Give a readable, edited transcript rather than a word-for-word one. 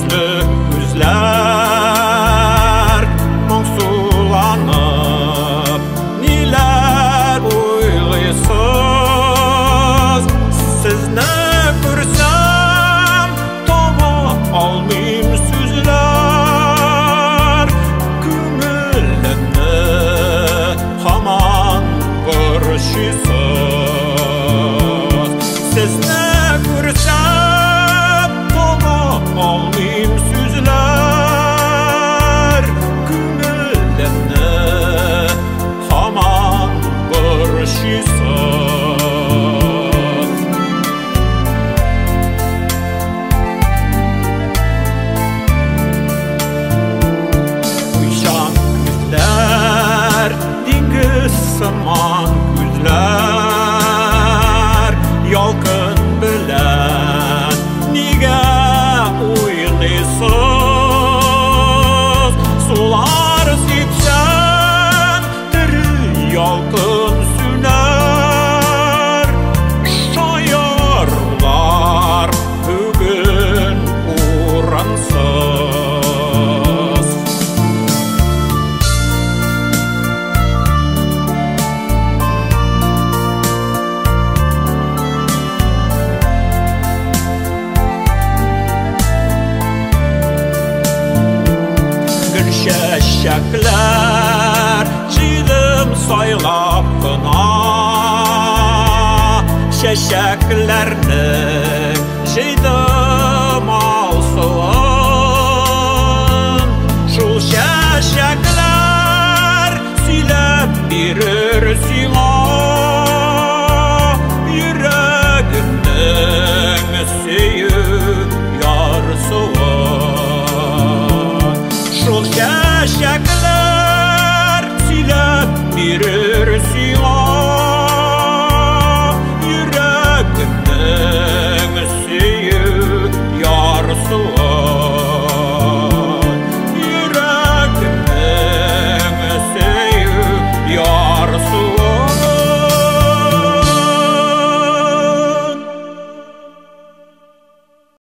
төсле күзләр моңсуланып, ниләр уйлыйсыз? Сезне күрсәм, таба алмыйм сүзләр, күңелемне һаман борчыйсыз. Сезне күрсәм, таба алмыйм сүзләр, күңелемне һаман борчыйсыз. Уйчан күзләр, диңгез сыман күзләр, ялкын белән нигә уйлыйсыз? Сулар сипсән, тере ялкын сүнәр, шаярлар бүген урынсыз. Чәчәкләр җыйдым сайлап кына, чәчәкләрне